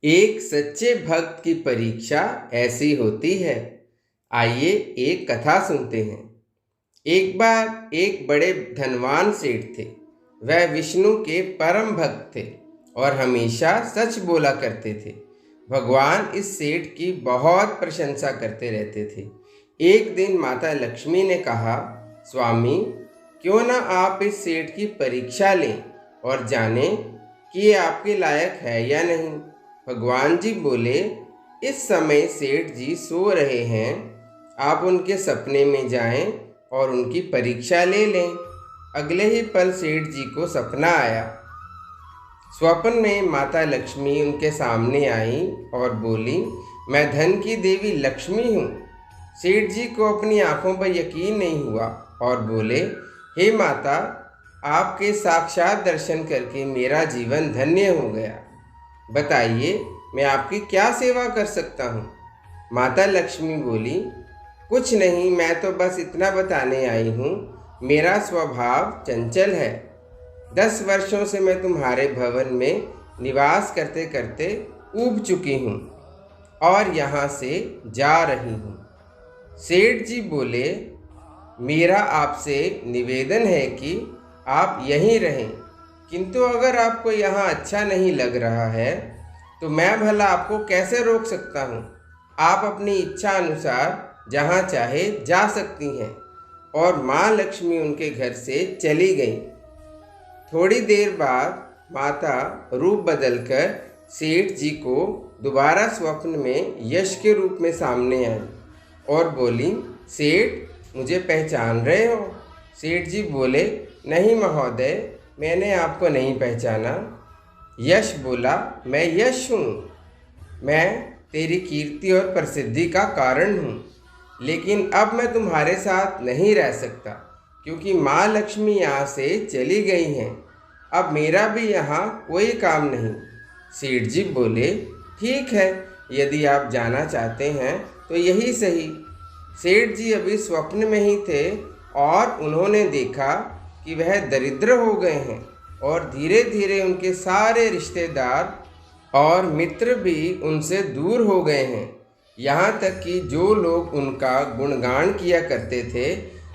एक सच्चे भक्त की परीक्षा ऐसी होती है। आइए एक कथा सुनते हैं। एक बार एक बड़े धनवान सेठ थे। वह विष्णु के परम भक्त थे और हमेशा सच बोला करते थे। भगवान इस सेठ की बहुत प्रशंसा करते रहते थे। एक दिन माता लक्ष्मी ने कहा, स्वामी, क्यों ना आप इस सेठ की परीक्षा लें और जानें कि ये आपके लायक है या नहीं। भगवान जी बोले, इस समय सेठ जी सो रहे हैं। आप उनके सपने में जाएं और उनकी परीक्षा ले लें। अगले ही पल सेठ जी को सपना आया। स्वप्न में माता लक्ष्मी उनके सामने आई और बोली, मैं धन की देवी लक्ष्मी हूँ। सेठ जी को अपनी आंखों पर यकीन नहीं हुआ और बोले, हे माता, आपके साक्षात दर्शन करके मेरा जीवन धन्य हो गया। बताइए, मैं आपकी क्या सेवा कर सकता हूँ। माता लक्ष्मी बोली, कुछ नहीं, मैं तो बस इतना बताने आई हूँ, मेरा स्वभाव चंचल है। 10 वर्षों से मैं तुम्हारे भवन में निवास करते करते ऊब चुकी हूँ और यहाँ से जा रही हूँ। सेठ जी बोले, मेरा आपसे निवेदन है कि आप यहीं रहें, किंतु अगर आपको यहाँ अच्छा नहीं लग रहा है तो मैं भला आपको कैसे रोक सकता हूँ। आप अपनी इच्छा अनुसार जहाँ चाहे जा सकती हैं। और माँ लक्ष्मी उनके घर से चली गई। थोड़ी देर बाद माता रूप बदलकर सेठ जी को दोबारा स्वप्न में यश के रूप में सामने आई और बोली, सेठ, मुझे पहचान रहे हो। सेठ जी बोले, नहीं महोदय, मैंने आपको नहीं पहचाना। यश बोला, मैं यश हूँ। मैं तेरी कीर्ति और प्रसिद्धि का कारण हूँ, लेकिन अब मैं तुम्हारे साथ नहीं रह सकता क्योंकि माँ लक्ष्मी यहाँ से चली गई हैं। अब मेरा भी यहाँ कोई काम नहीं। सेठ जी बोले, ठीक है, यदि आप जाना चाहते हैं तो यही सही। सेठ जी अभी स्वप्न में ही थे और उन्होंने देखा कि वह दरिद्र हो गए हैं और धीरे धीरे उनके सारे रिश्तेदार और मित्र भी उनसे दूर हो गए हैं। यहाँ तक कि जो लोग उनका गुणगान किया करते थे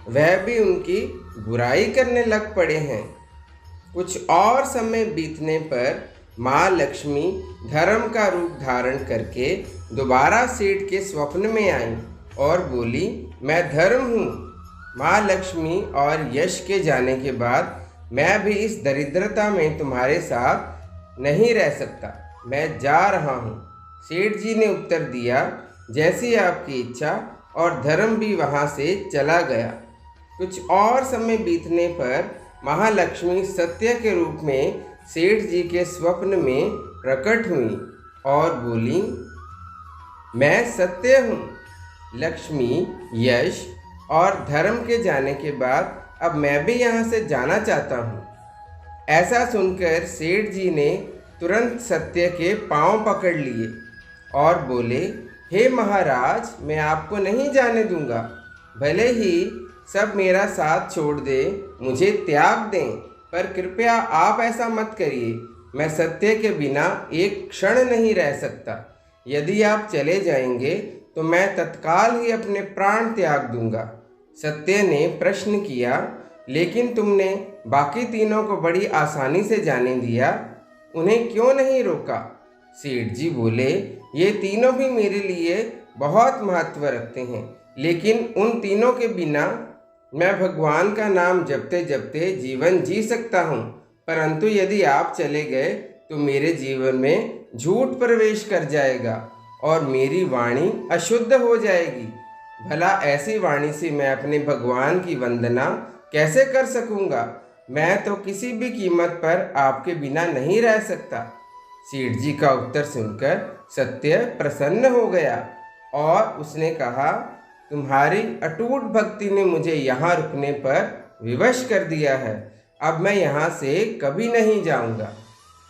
वह भी उनकी बुराई करने लग पड़े हैं। कुछ और समय बीतने पर माँ लक्ष्मी धर्म का रूप धारण करके दोबारा सेठ के स्वप्न में आई और बोली, मैं धर्म हूँ। माँ लक्ष्मी और यश के जाने के बाद मैं भी इस दरिद्रता में तुम्हारे साथ नहीं रह सकता, मैं जा रहा हूँ। सेठ जी ने उत्तर दिया, जैसी आपकी इच्छा, और धर्म भी वहाँ से चला गया। कुछ और समय बीतने पर महालक्ष्मी सत्य के रूप में सेठ जी के स्वप्न में प्रकट हुई और बोली, मैं सत्य हूँ। लक्ष्मी, यश और धर्म के जाने के बाद अब मैं भी यहाँ से जाना चाहता हूँ। ऐसा सुनकर सेठ जी ने तुरंत सत्य के पांव पकड़ लिए और बोले, हे महाराज, मैं आपको नहीं जाने दूंगा। भले ही सब मेरा साथ छोड़ दे, मुझे त्याग दें, पर कृपया आप ऐसा मत करिए। मैं सत्य के बिना एक क्षण नहीं रह सकता। यदि आप चले जाएंगे तो मैं तत्काल ही अपने प्राण त्याग दूंगा। सत्य ने प्रश्न किया, लेकिन तुमने बाकी तीनों को बड़ी आसानी से जाने दिया, उन्हें क्यों नहीं रोका। सेठ जी बोले, ये तीनों भी मेरे लिए बहुत महत्व रखते हैं, लेकिन उन तीनों के बिना मैं भगवान का नाम जपते जपते जीवन जी सकता हूँ, परंतु यदि आप चले गए तो मेरे जीवन में झूठ प्रवेश कर जाएगा और मेरी वाणी अशुद्ध हो जाएगी। भला ऐसी वाणी से मैं अपने भगवान की वंदना कैसे कर सकूँगा। मैं तो किसी भी कीमत पर आपके बिना नहीं रह सकता। सेठ जी का उत्तर सुनकर सत्य प्रसन्न हो गया और उसने कहा, तुम्हारी अटूट भक्ति ने मुझे यहाँ रुकने पर विवश कर दिया है। अब मैं यहाँ से कभी नहीं जाऊँगा।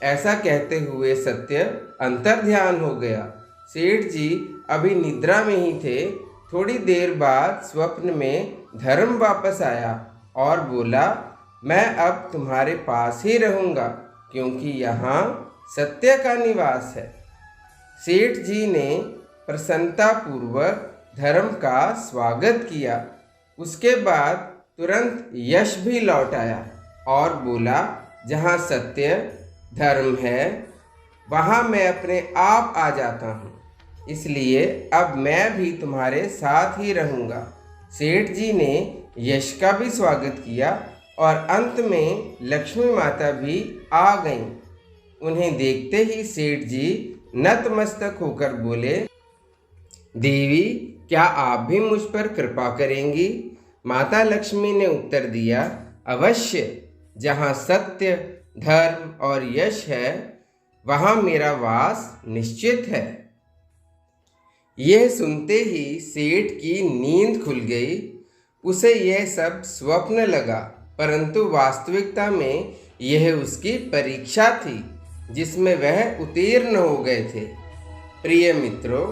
ऐसा कहते हुए सत्य अंतर्ध्यान हो गया। सेठ जी अभी निद्रा में ही थे। थोड़ी देर बाद स्वप्न में धर्म वापस आया और बोला, मैं अब तुम्हारे पास ही रहूँगा क्योंकि यहाँ सत्य का निवास है। सेठ जी ने प्रसन्नतापूर्वक धर्म का स्वागत किया। उसके बाद तुरंत यश भी लौट आया और बोला, जहाँ सत्य धर्म है वहाँ मैं अपने आप आ जाता हूँ, इसलिए अब मैं भी तुम्हारे साथ ही रहूँगा। सेठ जी ने यश का भी स्वागत किया और अंत में लक्ष्मी माता भी आ गईं। उन्हें देखते ही सेठ जी नतमस्तक होकर बोले, देवी, क्या आप भी मुझ पर कृपा करेंगी? माता लक्ष्मी ने उत्तर दिया, अवश्य। जहाँ सत्य, धर्म और यश है वहाँ मेरा वास निश्चित है। यह सुनते ही सेठ की नींद खुल गई। उसे यह सब स्वप्न लगा, परंतु वास्तविकता में यह उसकी परीक्षा थी जिसमें वह उत्तीर्ण हो गए थे। प्रिय मित्रों,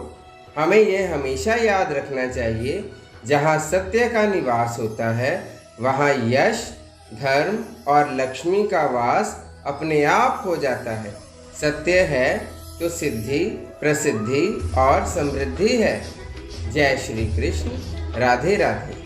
हमें यह हमेशा याद रखना चाहिए, जहाँ सत्य का निवास होता है वहाँ यश, धर्म और लक्ष्मी का वास अपने आप हो जाता है। सत्य है तो सिद्धि, प्रसिद्धि और समृद्धि है। जय श्री कृष्ण। राधे राधे।